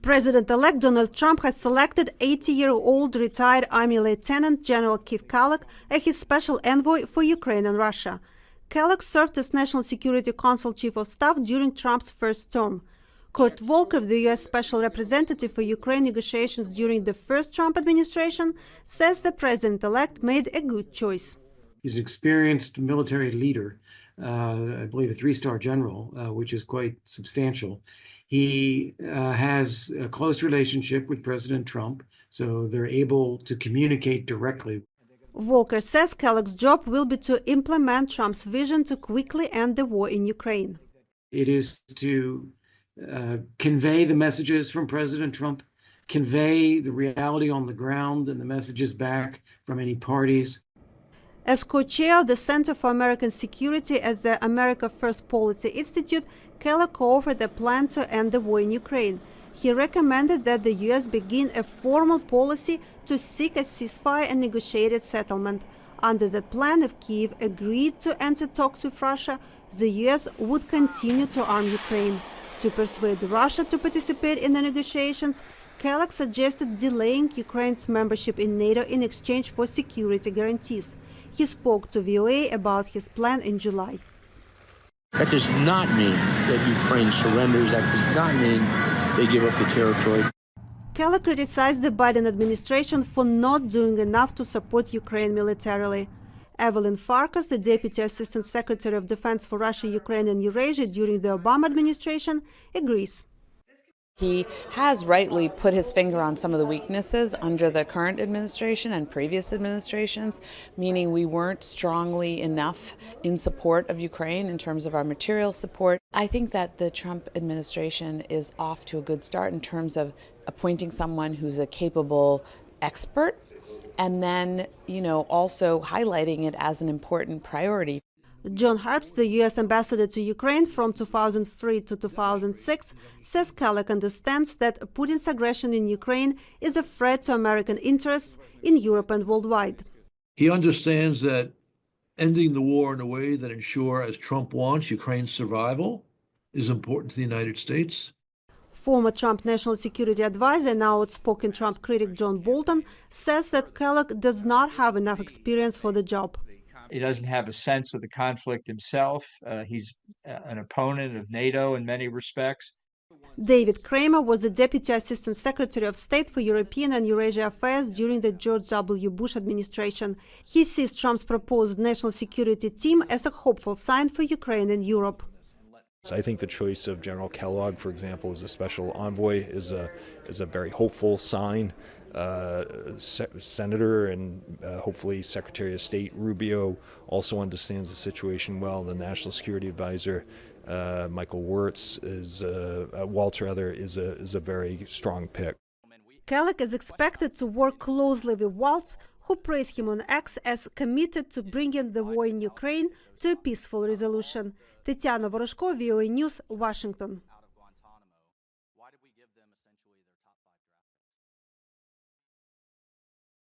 President-elect Donald Trump has selected 80-year-old retired Army Lieutenant General Keith Kellogg as his special envoy for Ukraine and Russia. Kellogg served as National Security Council Chief of Staff during Trump's first term. Kurt Volker, the U.S. Special Representative for Ukraine negotiations during the first Trump administration, says the president-elect made a good choice. He's an experienced military leader, I believe a three-star general, which is quite substantial. He has a close relationship with President Trump, so they're able to communicate directly. Volker says Kellogg's job will be to implement Trump's vision to quickly end the war in Ukraine. It is to convey the messages from President Trump, convey the reality on the ground and the messages back from any parties. As co-chair of the Center for American Security at the America First Policy Institute, Kellogg co-authored a plan to end the war in Ukraine. He recommended that the U.S. begin a formal policy to seek a ceasefire and negotiated settlement. Under that plan, if Kyiv agreed to enter talks with Russia, the U.S. would continue to arm Ukraine. To persuade Russia to participate in the negotiations, Kellogg suggested delaying Ukraine's membership in NATO in exchange for security guarantees. He spoke to VOA about his plan in July. That does not mean that Ukraine surrenders. That does not mean they give up the territory. Kellogg criticized the Biden administration for not doing enough to support Ukraine militarily. Evelyn Farkas, the Deputy Assistant Secretary of Defense for Russia, Ukraine and Eurasia during the Obama administration, agrees. He has rightly put his finger on some of the weaknesses under the current administration and previous administrations, meaning we weren't strongly enough in support of Ukraine in terms of our material support. I think that the Trump administration is off to a good start in terms of appointing someone who's a capable expert and then, also highlighting it as an important priority. John Herbst, the U.S. ambassador to Ukraine from 2003 to 2006, says Kellogg understands that Putin's aggression in Ukraine is a threat to American interests in Europe and worldwide. He understands that ending the war in a way that ensures, as Trump wants, Ukraine's survival is important to the United States. Former Trump National Security Advisor and now outspoken Trump critic John Bolton says that Kellogg does not have enough experience for the job. He doesn't have a sense of the conflict himself. He's an opponent of NATO in many respects. David Kramer was the Deputy Assistant Secretary of State for European and Eurasia Affairs during the George W. Bush administration. He sees Trump's proposed national security team as a hopeful sign for Ukraine and Europe. I think the choice of General Kellogg, for example, as a special envoy is a very hopeful sign. Senator and hopefully Secretary of State Rubio also understands the situation well. The National Security Advisor Michael Waltz is a very strong pick. Kellogg is expected to work closely with Waltz, who praised him on X as committed to bringing the war in Ukraine to a peaceful resolution. Tatiana, Vorozhko, VOA News, Washington.